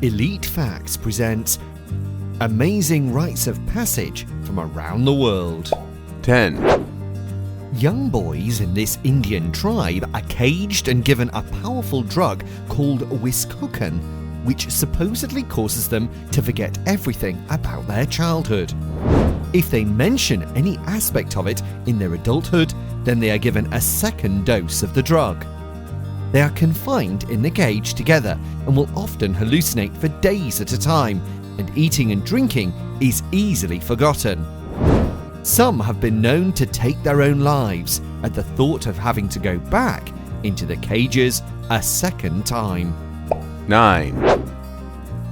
Elite Facts presents amazing rites of passage from around the world. 10. Young boys in this Indian tribe are caged and given a powerful drug called Wiscocan, which supposedly causes them to forget everything about their childhood. If they mention any aspect of it in their adulthood, then they are given a second dose of the drug. They are confined in the cage together and will often hallucinate for days at a time, and eating and drinking is easily forgotten. Some have been known to take their own lives at the thought of having to go back into the cages a second time. 9.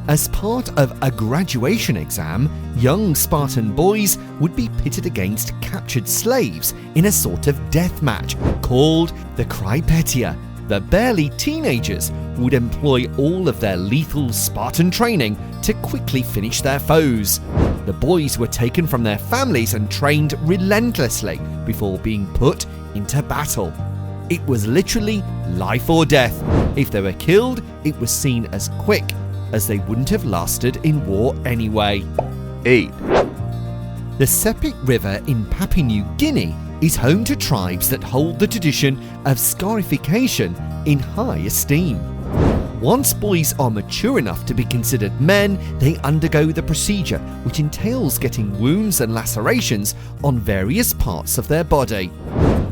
As part of a graduation exam, young Spartan boys would be pitted against captured slaves in a sort of death match called the Krypetia. The barely teenagers would employ all of their lethal Spartan training to quickly finish their foes. The boys were taken from their families and trained relentlessly before being put into battle. It was literally life or death. If they were killed, it was seen as quick, as they wouldn't have lasted in war anyway. 8. The Sepik River in Papua New Guinea is home to tribes that hold the tradition of scarification in high esteem. Once boys are mature enough to be considered men, they undergo the procedure, which entails getting wounds and lacerations on various parts of their body.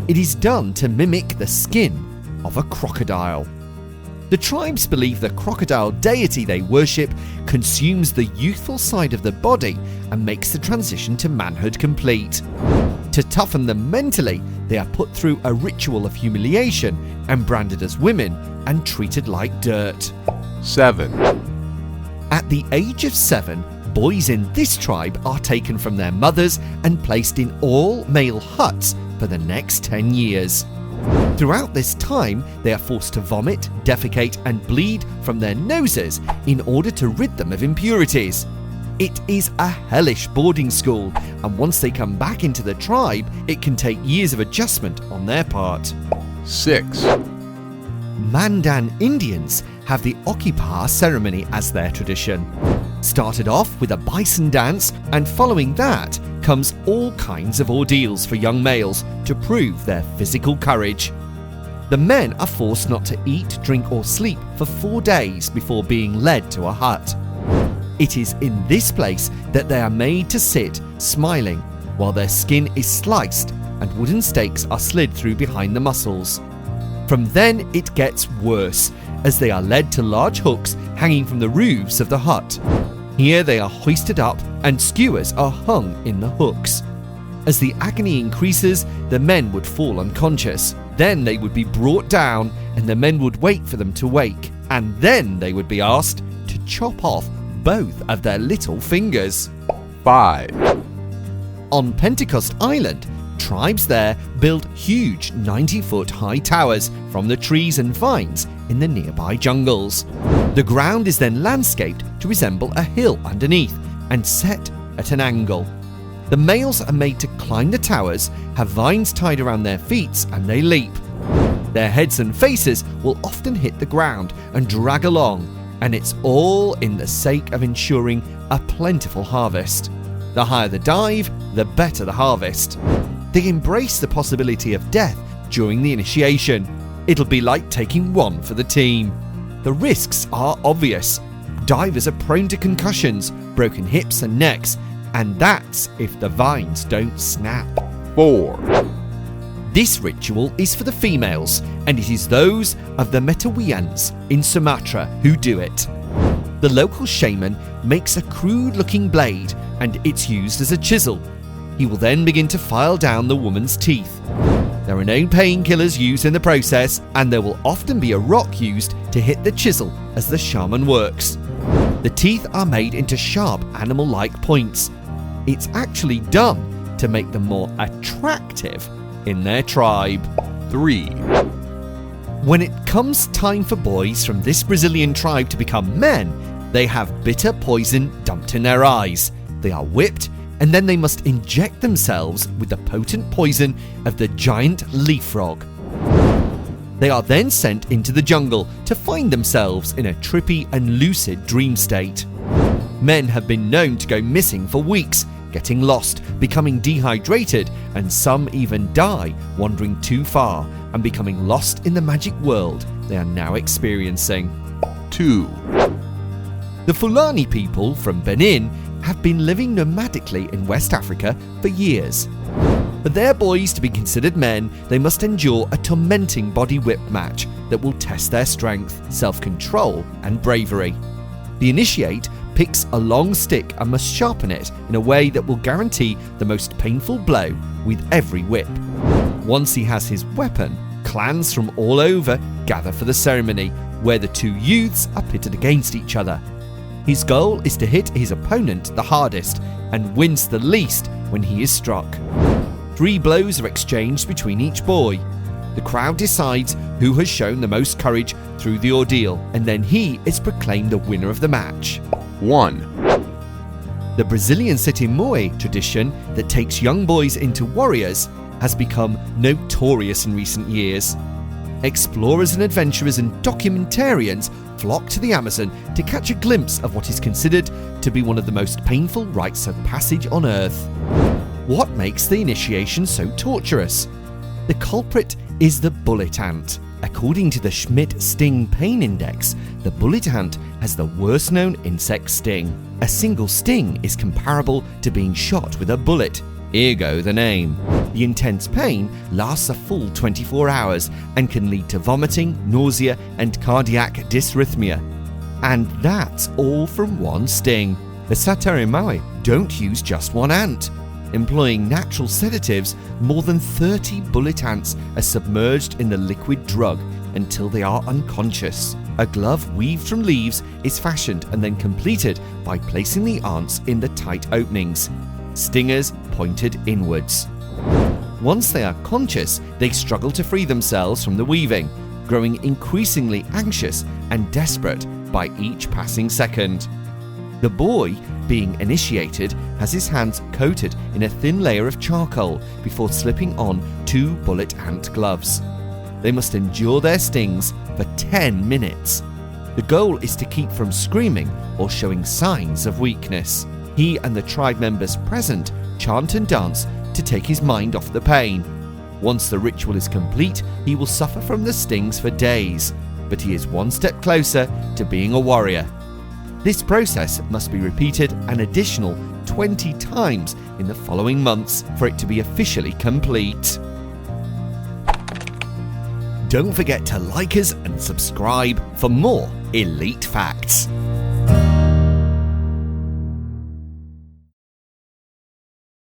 It is done to mimic the skin of a crocodile. The tribes believe the crocodile deity they worship consumes the youthful side of the body and makes the transition to manhood complete. To toughen them mentally, they are put through a ritual of humiliation and branded as women and treated like dirt. 7. At the age of 7, boys in this tribe are taken from their mothers and placed in all-male huts for the next 10 years. Throughout this time, they are forced to vomit, defecate, and bleed from their noses in order to rid them of impurities. It is a hellish boarding school, and once they come back into the tribe, it can take years of adjustment on their part. 6. Mandan Indians have the Occupar ceremony as their tradition. Started off with a bison dance, and following that comes all kinds of ordeals for young males to prove their physical courage. The men are forced not to eat, drink, or sleep for 4 days before being led to a hut. It is in this place that they are made to sit, smiling, while their skin is sliced and wooden stakes are slid through behind the muscles. From then it gets worse, as they are led to large hooks hanging from the roofs of the hut. Here they are hoisted up and skewers are hung in the hooks. As the agony increases, the men would fall unconscious. Then they would be brought down and the men would wait for them to wake, and then they would be asked to chop off both of their little fingers. 5. On Pentecost Island, tribes there build huge 90-foot high towers from the trees and vines in the nearby jungles. The ground is then landscaped to resemble a hill underneath and set at an angle. The males are made to climb the towers, have vines tied around their feet, and they leap. Their heads and faces will often hit the ground and drag along, and it's all in the sake of ensuring a plentiful harvest. The higher the dive, the better the harvest. They embrace the possibility of death during the initiation. It'll be like taking one for the team. The risks are obvious. Divers are prone to concussions, broken hips and necks, and that's if the vines don't snap. 4. This ritual is for the females, and it is those of the Metawiyans in Sumatra who do it. The local shaman makes a crude-looking blade, and it's used as a chisel. He will then begin to file down the woman's teeth. There are no painkillers used in the process, and there will often be a rock used to hit the chisel as the shaman works. The teeth are made into sharp animal-like points. It's actually done to make them more attractive in their tribe. 3. When it comes time for boys from this Brazilian tribe to become men, they have bitter poison dumped in their eyes. They are whipped, and then they must inject themselves with the potent poison of the giant leaf frog. They are then sent into the jungle to find themselves in a trippy and lucid dream state. Men have been known to go missing for weeks, getting lost, becoming dehydrated, and some even die wandering too far and becoming lost in the magic world they are now experiencing. 2. The Fulani people from Benin have been living nomadically in West Africa for years. For their boys to be considered men, they must endure a tormenting body whip match that will test their strength, self-control, and bravery. The initiate picks a long stick and must sharpen it in a way that will guarantee the most painful blow with every whip. Once he has his weapon, clans from all over gather for the ceremony, where the two youths are pitted against each other. His goal is to hit his opponent the hardest and wins the least when he is struck. 3 blows are exchanged between each boy. The crowd decides who has shown the most courage through the ordeal, and then he is proclaimed the winner of the match. 1. The Brazilian city Moe tradition that takes young boys into warriors has become notorious in recent years. Explorers and adventurers and documentarians flock to the Amazon to catch a glimpse of what is considered to be one of the most painful rites of passage on Earth. What makes the initiation so torturous? The culprit is the bullet ant. According to the Schmidt Sting Pain Index, the bullet ant has the worst known insect sting. A single sting is comparable to being shot with a bullet, ergo the name. The intense pain lasts a full 24 hours and can lead to vomiting, nausea, and cardiac dysrhythmia. And that's all from one sting. The Sataremawe don't use just one ant. Employing natural sedatives, more than 30 bullet ants are submerged in the liquid drug until they are unconscious. A glove weaved from leaves is fashioned and then completed by placing the ants in the tight openings, stingers pointed inwards. Once they are conscious, they struggle to free themselves from the weaving, growing increasingly anxious and desperate by each passing second. The boy, being initiated, has his hands coated in a thin layer of charcoal before slipping on 2 bullet ant gloves. They must endure their stings for 10 minutes. The goal is to keep from screaming or showing signs of weakness. He and the tribe members present chant and dance to take his mind off the pain. Once the ritual is complete, he will suffer from the stings for days, but he is one step closer to being a warrior. This process must be repeated an additional 20 times in the following months for it to be officially complete. Don't forget to like us and subscribe for more elite facts.